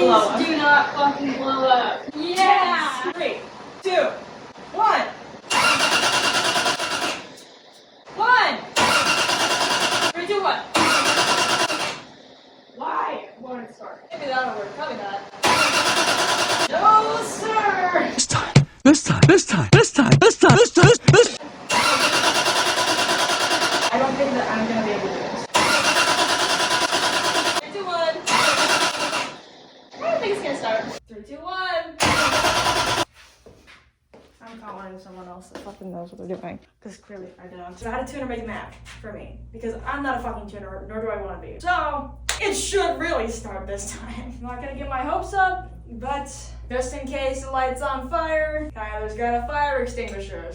blow up. Do not fucking blow up. Yeah! 3, 2, 1. 1! 3, 2, 1. Why won't it start? Maybe that'll work. Probably not. No, sir! This time. I don't think that I'm gonna be able to do this. 3, 2, 1. I don't think it's gonna start. 3, 2, 1. I'm calling someone else that fucking knows what they're doing. Because clearly I don't. So I had a tuner make a map for me. Because I'm not a fucking tuner, nor do I want to be. So, it should really start this time. I'm not gonna get my hopes up, but just in case the light's on fire, Kyler's got a fire extinguisher.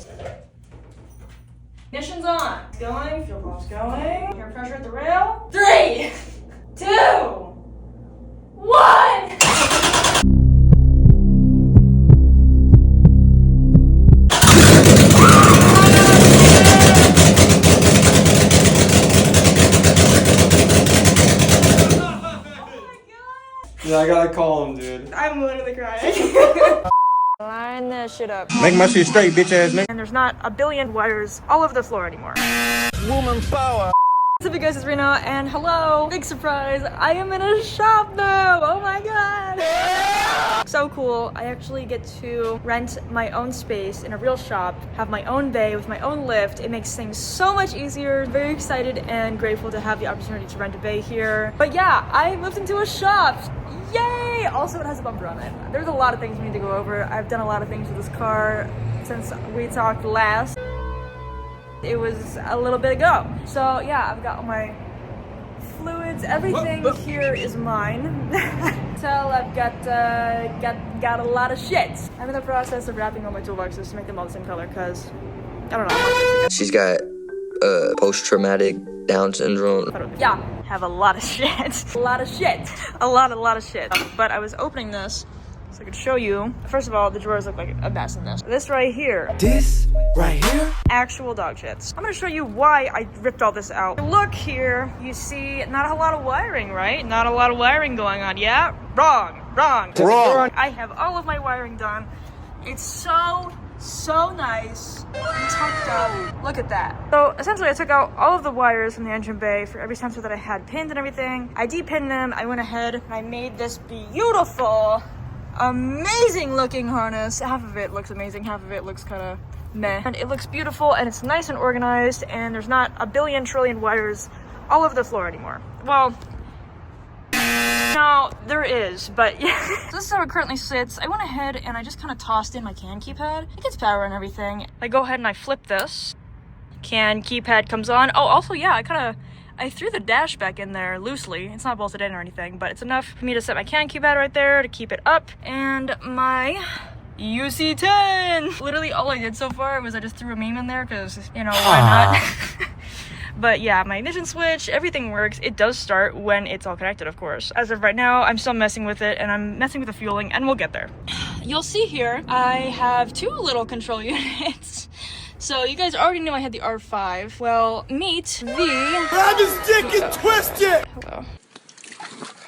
Ignition's on. It's going, fuel pump's going. Air pressure at the rail. 3, 2, 1! Yeah, I gotta call him, dude. I'm literally crying. Line this shit up. Make my shit straight, bitch ass nigga. And there's not a billion wires all over the floor anymore. Woman power. What's up, you guys? It's Rena, and hello. Big surprise, I am in a shop now. Oh my god. So cool. I actually get to rent my own space in a real shop, have my own bay with my own lift. It makes things so much easier. Very excited and grateful to have the opportunity to rent a bay here. But yeah, I moved into a shop. Yay! Also, it has a bumper on it. There's a lot of things we need to go over. I've done a lot of things with this car since we talked last. It was a little bit ago. So yeah, I've got all my fluids. Everything here is mine. Tell I've got a lot of shit. I'm in the process of wrapping all my toolboxes to make them all the same color because I don't know. She's got post-traumatic Down syndrome. Yeah, have a lot of shit. A lot of shit. A lot of shit. But I was opening this so I could show you. First of all, the drawers look like a mess in this. This right here. This right here? Actual dog shits. I'm gonna show you why I ripped all this out. Look here, you see not a lot of wiring, right? Not a lot of wiring going on, yeah? Wrong. I have all of my wiring done. It's so nice and tucked up. Look at that. So essentially I took out all of the wires from the engine bay for every sensor that I had pinned and everything. I depinned them. I went ahead and I made this beautiful, amazing looking harness. Half of it looks amazing, half of it looks kind of meh. And it looks beautiful and it's nice and organized and there's not a billion trillion wires all over the floor anymore. Well, no, there is, but yeah. So this is how it currently sits. I went ahead and I just kind of tossed in my CAN keypad. It gets power and everything. I go ahead and I flip this. CAN keypad comes on. Oh, also, yeah, I threw the dash back in there loosely. It's not bolted in or anything, but it's enough for me to set my CAN keypad right there to keep it up. And my UC-10. Literally all I did so far was I just threw a meme in there because, you know, why not? But yeah, my ignition switch, everything works. It does start when it's all connected, of course. As of right now, I'm still messing with it and I'm messing with the fueling and we'll get there. You'll see here, I have two little control units. So you guys already knew I had the R5. Well, meet the... Grab his dick and twist it!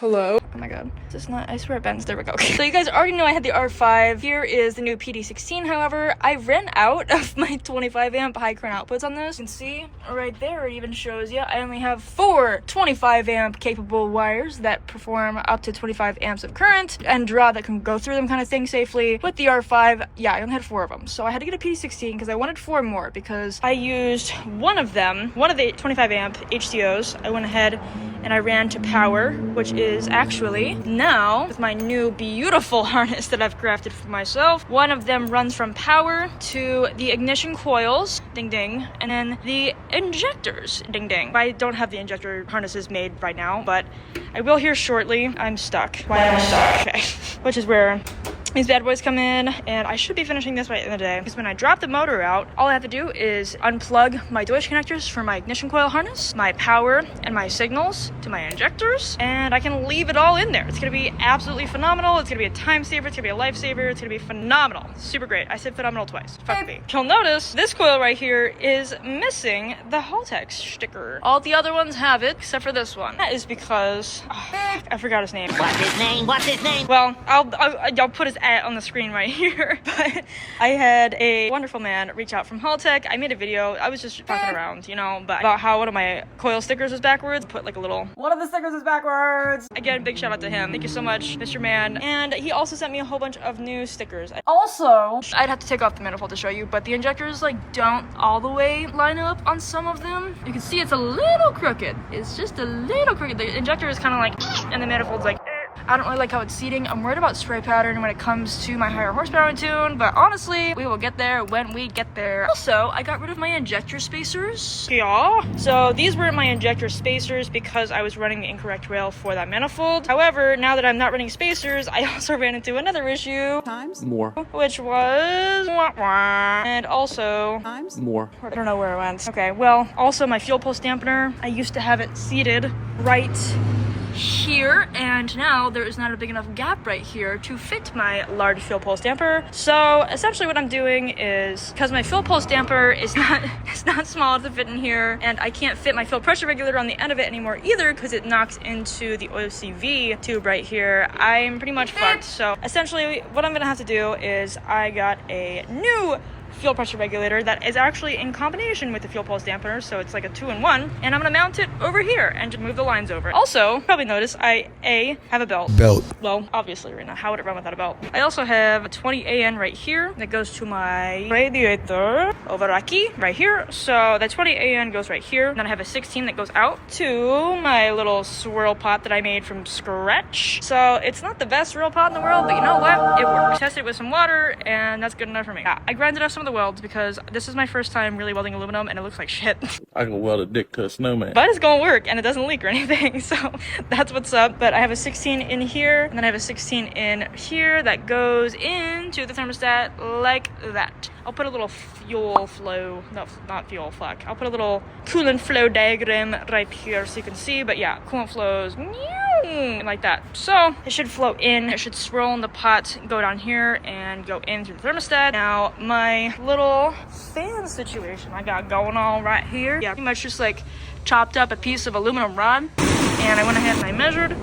Hello? Oh my god. It's not, I swear it bends. There we go. So you guys already knew I had the R5. Here is the new PD16, however. I ran out of my 25 amp high current outputs on this. You can see right there, it even shows you I only have 4 25 amp capable wires that perform up to 25 amps of current and draw that can go through them kind of thing safely. With the R5, yeah, I only had 4 of them. So I had to get a PD16 because I wanted 4 more because I used one of them, one of the 25 amp HCOs. I went ahead and I ran to power, which is actually now with my new beautiful harness that I've crafted for myself. One of them runs from power to the ignition coils, ding ding, and then the injectors, ding ding. I don't have the injector harnesses made right now, but I will here shortly. I'm stuck. Why am I stuck? Okay. Which is where these bad boys come in, and I should be finishing this by the end of the day, because when I drop the motor out, all I have to do is unplug my Deutsch connectors for my ignition coil harness, my power, and my signals to my injectors, and I can leave it all in there. It's gonna be absolutely phenomenal. It's gonna be a time saver. It's gonna be a lifesaver. It's gonna be phenomenal. Super great. I said phenomenal twice. Fuck me. You'll notice this coil right here is missing the Haltech sticker. All the other ones have it, except for this one. That is because I forgot his name. What's his name? What's his name? Well, I'll put his ad on the screen right here. But I had a wonderful man reach out from Haltech. I made a video. I was just fucking around, you know, but about how one of my coil stickers is backwards. Put like a little, one of the stickers is backwards. Again, big shout out to him. Thank you so much, Mr. Man. And he also sent me a whole bunch of new stickers. Also, I'd have to take off the manifold to show you, but the injectors like don't all the way line up on some of them. You can see it's a little crooked. It's just a little crooked. The injector is kind of like, and the manifold's like, I don't really like how it's seating. I'm worried about spray pattern when it comes to my higher horsepower tune, but honestly, we will get there when we get there. Also, I got rid of my injector spacers. Yeah. So these were my injector spacers because I was running the incorrect rail for that manifold. However, now that I'm not running spacers, I also ran into another issue. Times more. Which was... And also... Times more. I don't know where it went. Okay, well, also my fuel pulse dampener, I used to have it seated right here, and now there is not a big enough gap right here to fit my large fuel pulse damper. So essentially what I'm doing is, because my fuel pulse damper is not small to fit in here, and I can't fit my fuel pressure regulator on the end of it anymore either because it knocks into the OCV tube right here, I'm pretty much fucked. So essentially what I'm gonna have to do is I got a new fuel pressure regulator that is actually in combination with the fuel pulse dampener, so it's like a 2-in-1, and I'm gonna mount it over here and just move the lines over. Also, probably notice I have a belt. Well, obviously right now, how would it run without a belt? I also have a 20 AN right here that goes to my radiator over right here. So that 20 AN goes right here. Then I have a 16 that goes out to my little swirl pot that I made from scratch. So it's not the best swirl pot in the world, but you know what? It works. Tested it with some water, and that's good enough for me. I grinded off some of the welds because this is my first time really welding aluminum and it looks like shit. I can weld a dick to a snowman. But it's gonna work and it doesn't leak or anything, so that's what's up. But I have a 16 in here, and then I have a 16 in here that goes into the thermostat like that. I'll put a little fuel flow, no, not fuel, fuck. I'll put a little coolant flow diagram right here so you can see, but yeah, coolant flows like that. So it should flow in, it should swirl in the pot, go down here and go in through the thermostat. Now my little fan situation I got going on right here, yeah, pretty much just like chopped up a piece of aluminum rod, and I went ahead and I measured,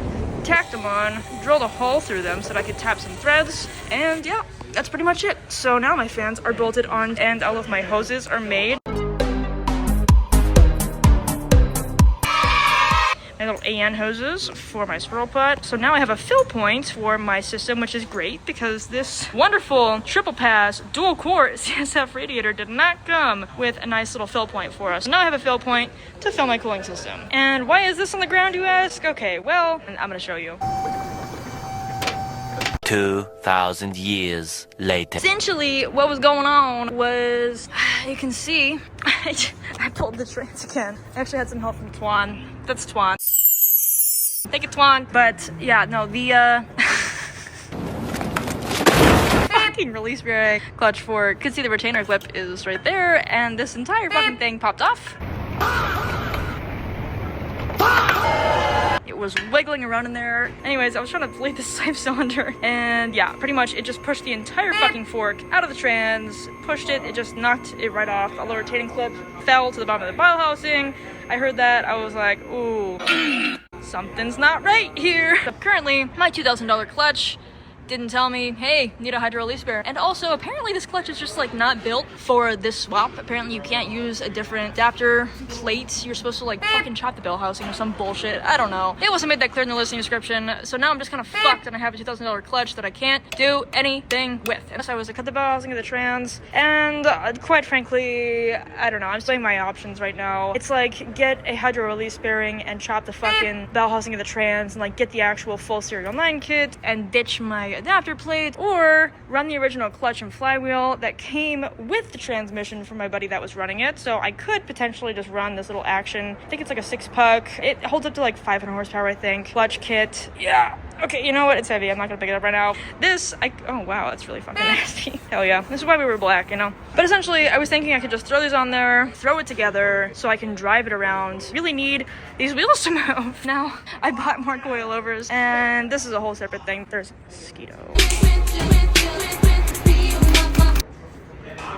tacked them on, drilled a hole through them so that I could tap some threads, and yeah, that's pretty much it. So now my fans are bolted on and all of my hoses are made. My little AN hoses for my swirl pot. So now I have a fill point for my system, which is great because this wonderful triple pass dual core CSF radiator did not come with a nice little fill point for us. So now I have a fill point to fill my cooling system. And why is this on the ground, you ask? Okay, well, I'm gonna show you. 2,000 years later. Essentially, what was going on was, you can see, I pulled the trans again. I actually had some help from Twan. That's Twan. Thank you, Twan. But yeah, no, the fucking release bearing clutch fork. You can see the retainer clip is right there, and this entire fucking thing popped off. It was wiggling around in there. Anyways, I was trying to bleed the safe cylinder, and yeah, pretty much it just pushed the entire fucking fork out of the trans, pushed it, it just knocked it right off. A little retaining clip fell to the bottom of the bile housing. I heard that, I was like, ooh, something's not right here. So currently, my $2,000 clutch didn't tell me, hey, need a hydro release bearing. And also, apparently this clutch is just like not built for this swap. Apparently you can't use a different adapter plate. You're supposed to like fucking chop the bell housing or some bullshit. I don't know. It wasn't made that clear in the listing description. So now I'm just kind of fucked and I have a $2,000 clutch that I can't do anything with. And so I was to cut the bell housing of the trans. And quite frankly, I don't know. I'm studying my options right now. It's like get a hydro release bearing and chop the fucking bell housing of the trans and like get the actual full serial 9 kit and ditch my adapter plate, or run the original clutch and flywheel that came with the transmission from my buddy that was running it. So I could potentially just run this little action. I think it's like a 6-puck. It holds up to like 500 horsepower, I think. Clutch kit. Yeah. Okay, you know what? It's heavy. I'm not gonna pick it up right now. Oh wow, that's really fucking nasty. Hell yeah. This is why we were black, you know? But essentially, I was thinking I could just throw these on there, throw it together so I can drive it around. Really need these wheels to move. Now, I bought more coilovers, and this is a whole separate thing. There's a mosquito.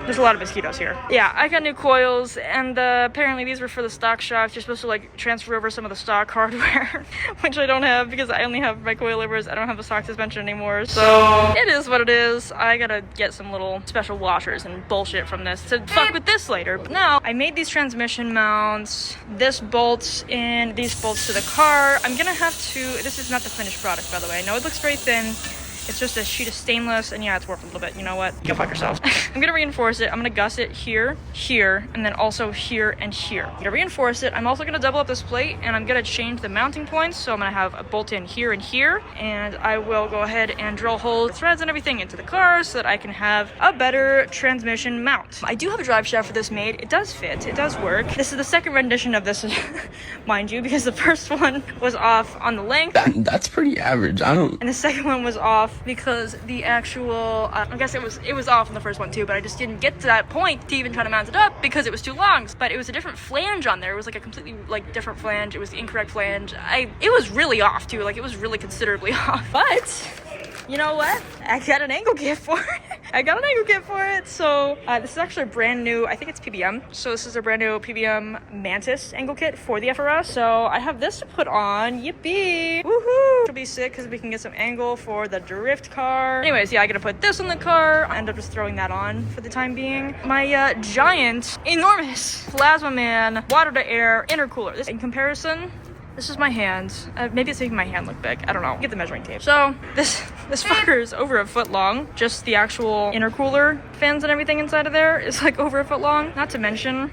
There's a lot of mosquitoes here. Yeah, I got new coils, and apparently these were for the stock shafts. You're supposed to like transfer over some of the stock hardware, which I don't have because I only have my coilovers. I don't have the stock suspension anymore, so it is what it is. I gotta get some little special washers and bullshit from this to fuck with this later. But now, I made these transmission mounts. This bolts in, these bolts to the car. I'm gonna have to, this is not the finished product, by the way. I know it looks very thin. It's just a sheet of stainless, and yeah, it's warped a little bit. You know what? Go fuck yourself. I'm gonna reinforce it. I'm gonna guss it here, here, and then also here and here. I'm gonna reinforce it. I'm also gonna double up this plate, and I'm gonna change the mounting points. So I'm gonna have a bolt in here and here, and I will go ahead and drill holes, threads, and everything into the car so that I can have a better transmission mount. I do have a drive shaft for this made. It does fit. It does work. This is the second rendition of this, mind you, because the first one was off on the length. That's pretty average. And the second one was off because the actual, I guess it was off in the first one too, but I just didn't get to that point to even try to mount it up because it was too long. But it was a different flange on there. It was like a completely like different flange. It was the incorrect flange. It was really off too. Like it was really considerably off. But you know what? I got an angle kit for it. So this is actually a brand new, I think it's PBM. So this is a brand new PBM Mantis angle kit for the FRS. So I have this to put on. Yippee! Woohoo! It'll be sick because we can get some angle for the drift car. Anyways, yeah, I gotta put this on the car. I end up just throwing that on for the time being. My giant, enormous Plazmaman W2A Intercooler. This, in comparison, this is my hand. Maybe it's making my hand look big. I don't know. Get the measuring tape. So this fucker is over a foot long. Just the actual intercooler fans and everything inside of there is like over a foot long. Not to mention,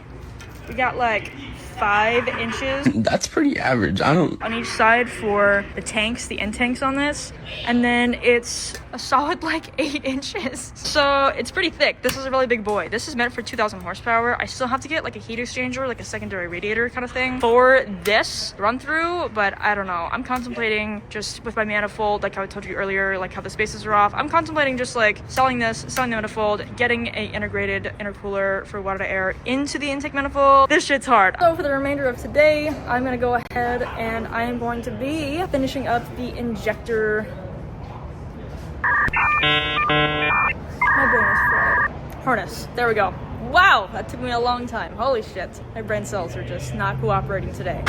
we got like 5 inches. That's pretty average. On each side for the tanks, the end tanks on this. And then it's a solid like 8 inches. So it's pretty thick. This is a really big boy. This is meant for 2,000 horsepower. I still have to get like a heat exchanger, like a secondary radiator kind of thing for this run through, but I don't know. I'm contemplating just with my manifold, like how I told you earlier, like how the spaces are off. I'm contemplating just like selling the manifold, getting a integrated intercooler for water to air into the intake manifold. This shit's hard. So for the remainder of today, I'm gonna go ahead and I am going to be finishing up the injector. My brain is fried. Harness. There we go. Wow, that took me a long time. Holy shit. My brain cells are just not cooperating today.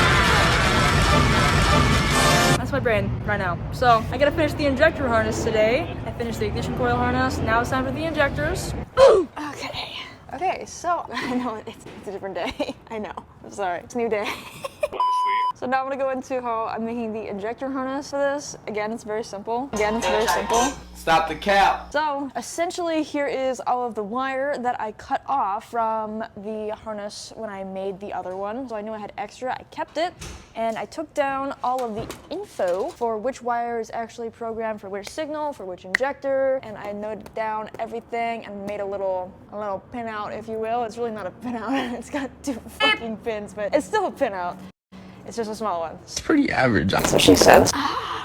That's my brain right now. So I gotta finish the injector harness today. I finished the ignition coil harness. Now it's time for the injectors. Ooh! Okay, so I know it's a different day. I know. I'm sorry. It's a new day. So now I'm gonna go into how I'm making the injector harness for this. Again, it's very simple. Stop the cap. So essentially here is all of the wire that I cut off from the harness when I made the other one. So I knew I had extra, I kept it, and I took down all of the info for which wire is actually programmed for which signal, for which injector, and I noted down everything and made a little pinout, if you will. It's really not a pinout, it's got 2 fucking pins, but it's still a pinout. It's just a small one. It's pretty average. That's what she said.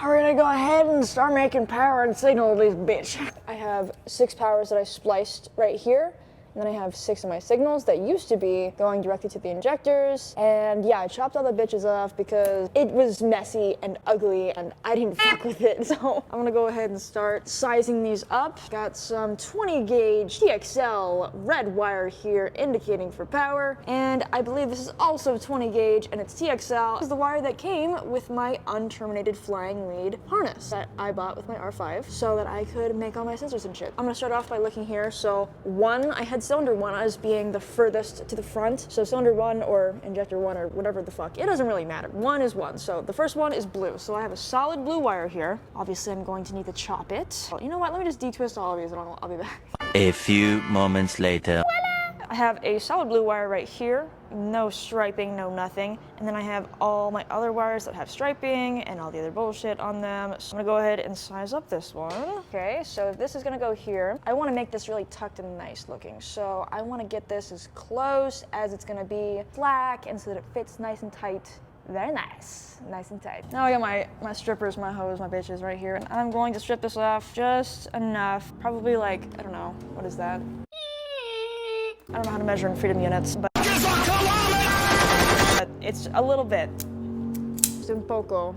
We're gonna go ahead and start making power and signal this bitch. I have 6 powers that I spliced right here. And then I have 6 of my signals that used to be going directly to the injectors. And yeah, I chopped all the bitches off because it was messy and ugly and I didn't fuck with it. So I'm gonna go ahead and start sizing these up. Got some 20 gauge TXL red wire here indicating for power. And I believe this is also 20 gauge and it's TXL. This is the wire that came with my unterminated flying lead harness that I bought with my R5 so that I could make all my sensors and shit. I'm gonna start off by looking here. So I had cylinder 1 as being the furthest to the front. So cylinder 1 or injector 1 or whatever the fuck, it doesn't really matter. 1 is 1. So the first one is blue. So I have a solid blue wire here. Obviously I'm going to need to chop it. Well, you know what? Let me just detwist all of these and I'll be back. A few moments later. I have a solid blue wire right here, no striping, no nothing. And then I have all my other wires that have striping and all the other bullshit on them. So I'm gonna go ahead and size up this one. Okay, so this is gonna go here. I wanna make this really tucked and nice looking. So I wanna get this as close as it's gonna be black and so that it fits nice and tight Very nice. Nice and tight. Now I got my strippers, my hose, my bitches right here, and I'm going to strip this off just enough. Probably like, I don't know, what is that? I don't know how to measure in freedom units, but it's a little bit. Just un poco.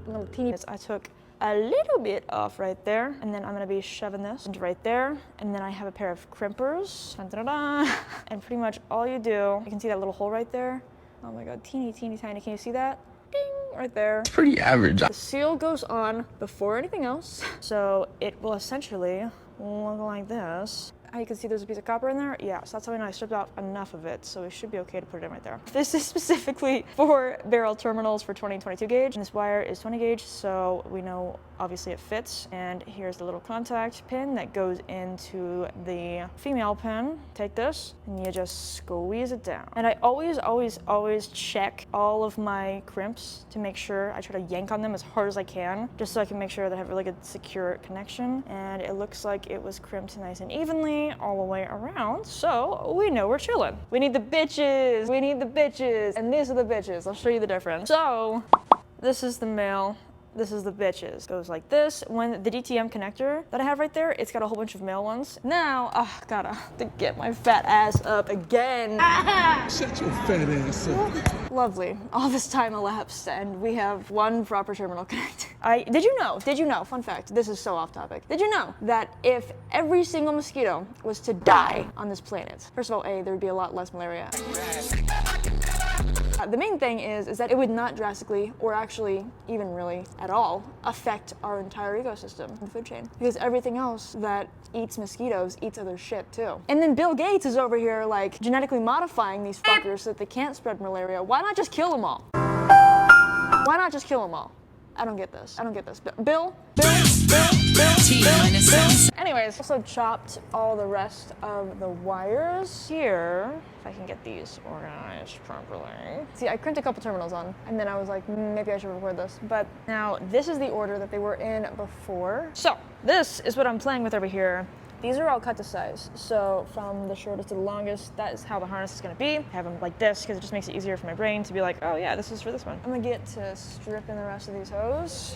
Little teeny bits. I took a little bit off right there, and then I'm gonna be shoving this into right there, and then I have a pair of crimpers. Dun, dun, dun, dun. And pretty much all you do, you can see that little hole right there. Oh my god, teeny tiny. Can you see that? Ding, right there. It's pretty average. The seal goes on before anything else, so it will essentially look like this. You can see there's a piece of copper in there. Yeah, so that's how I know I stripped out enough of it, so we should be okay to put it in right there. This is specifically for barrel terminals for 2022 gauge, and this wire is 20 gauge, so we know obviously it fits. And here's the little contact pin that goes into the female pin. Take this, and you just squeeze it down. And I always check all of my crimps to make sure. I try to yank on them as hard as I can, just so I can make sure that I have a really good secure connection. And it looks like it was crimped nice and evenly all the way around, so we know we're chilling. We need the bitches, and these are the bitches. I'll show you the difference. So, this is the male, this is the bitches. Goes like this. When the DTM connector that I have right there, it's got a whole bunch of male ones. Now, gotta get my fat ass up again. Shut your fat ass up. Lovely. All this time elapsed, and we have one proper terminal connector. Did you know, fun fact, this is so off topic. Did you know that if every single mosquito was to die on this planet, first of all, there would be a lot less malaria. The main thing is that it would not drastically, or actually even really at all, affect our entire ecosystem, the food chain. Because everything else that eats mosquitoes eats other shit too. And then Bill Gates is over here like genetically modifying these fuckers so that they can't spread malaria. Why not just kill them all? Why not just kill them all? I don't get this. Bill. Anyways, also chopped all the rest of the wires here. If I can get these organized properly. See, I crimped a couple terminals on, and then I was like, maybe I should record this. But now this is the order that they were in before. So this is what I'm playing with over here. These are all cut to size, so from the shortest to the longest, that is how the harness is gonna be. I have them like this because it just makes it easier for my brain to be like, oh yeah, this is for this one. I'm gonna get to stripping the rest of these hose.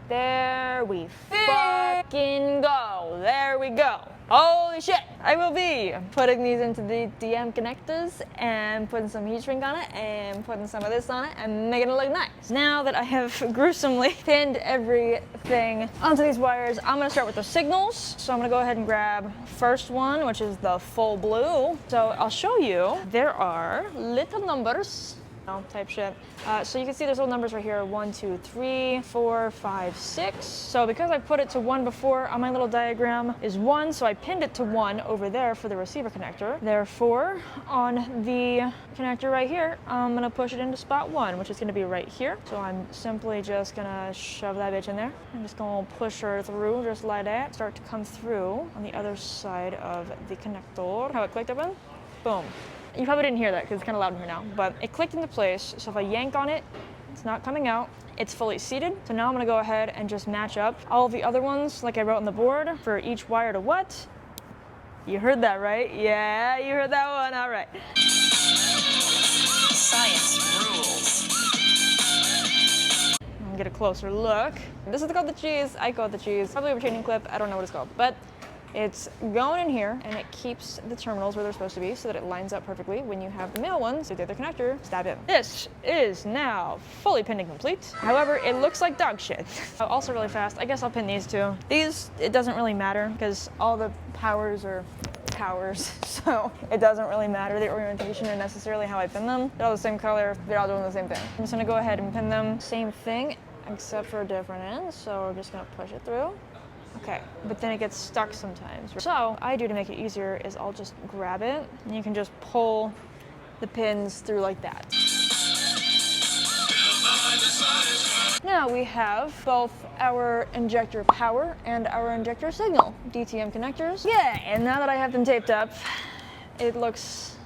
There we fucking go. There we go. Holy shit! I will be putting these into the DM connectors and putting some heat shrink on it and putting some of this on it and making it look nice. Now that I have gruesomely pinned everything onto these wires, I'm gonna start with the signals. So I'm gonna go ahead and grab first one, which is the full blue. So I'll show you, there are little numbers. Type shit. So you can see there's little numbers right here, 1, 2, 3, 4, 5, 6. So because I put it to 1 before on my little diagram is 1, so I pinned it to 1 over there for the receiver connector. Therefore, on the connector right here, I'm gonna push it into spot 1, which is gonna be right here. So I'm simply just gonna shove that bitch in there. I'm just gonna push her through just like that. Start to come through on the other side of the connector. How it clicked open? Boom. You probably didn't hear that because it's kind of loud in here now, but it clicked into place. So if I yank on it, it's not coming out. It's fully seated. So now I'm gonna go ahead and just match up all of the other ones like I wrote on the board for each wire to what. You heard that, right? Yeah, you heard that one, all right. Science rules. I'm gonna get a closer look. This is called the cheese. I call it the cheese. Probably a retaining clip, I don't know what it's called, but it's going in here and it keeps the terminals where they're supposed to be so that it lines up perfectly when you have the male ones with the other connector stab in. This is now fully pinned and complete. However, it looks like dog shit. Also really fast, I guess I'll pin these two. These, it doesn't really matter because all the powers are powers, so it doesn't really matter the orientation or necessarily how I pin them. They're all the same color, they're all doing the same thing. I'm just gonna go ahead and pin them same thing except for a different end, so we're just gonna push it through. Okay, but then it gets stuck sometimes. So what I do to make it easier is I'll just grab it and you can just pull the pins through like that. Now we have both our injector power and our injector signal DTM connectors. Yeah, and now that I have them taped up, it looks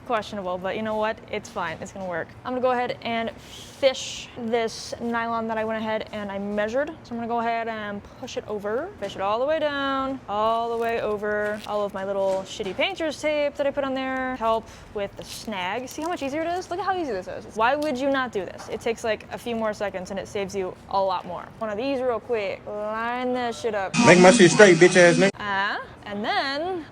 questionable, but you know what? It's fine. It's gonna work. I'm gonna go ahead and fish this nylon that I went ahead and I measured. So I'm gonna go ahead and push it over, fish it all the way down, all the way over. All of my little shitty painter's tape that I put on there help with the snag. See how much easier it is? Look at how easy this is. Why would you not do this? It takes like a few more seconds and it saves you a lot more. One of these real quick. Line this shit up. Make my shit straight, bitch ass nigga. And then,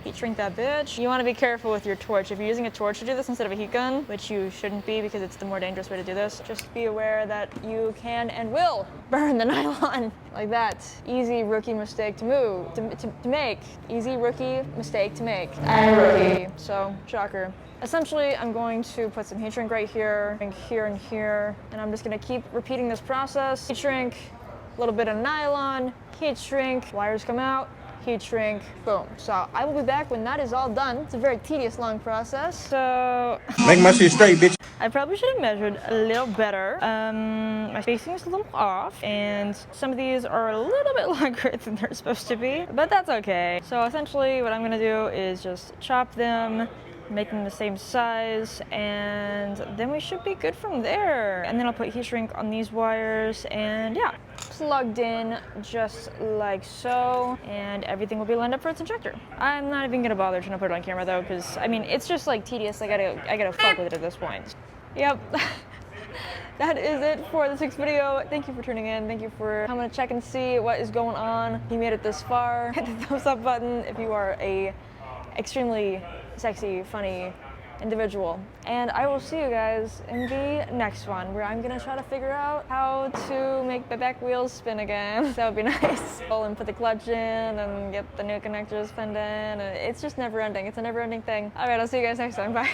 heat shrink that bitch. You want to be careful with your torch. If you're using a torch to do this instead of a heat gun, which you shouldn't be because it's the more dangerous way to do this, just be aware that you can and will burn the nylon like that. Easy rookie mistake to make. Easy rookie mistake to make. Rookie. So, shocker. Essentially, I'm going to put some heat shrink right here, and here, and I'm just gonna keep repeating this process. Heat shrink, a little bit of nylon, heat shrink, wires come out, heat shrink, boom. So I will be back when that is all done. It's a very tedious, long process. So make my shit straight, bitch. I probably should have measured a little better. My spacing is a little off, and some of these are a little bit longer than they're supposed to be, but that's okay. So essentially what I'm gonna do is just chop them, make them the same size, and then we should be good from there. And then I'll put heat shrink on these wires, and yeah, plugged in just like so, and everything will be lined up for its injector. I'm not even gonna bother trying to put it on camera though, because I mean it's just like tedious. I gotta fuck with it at this point. Yep. That is it for this week's video. Thank you for tuning in. Thank you for coming to check and see what is going on. If you made it this far, hit the thumbs up button if you are a extremely sexy, funny individual. And I will see you guys in the next one, where I'm gonna try to figure out how to make the back wheels spin again. That would be nice. And put the clutch in and get the new connectors pinned in. It's just never ending. It's a never ending thing. All right, I'll see you guys next time. Bye.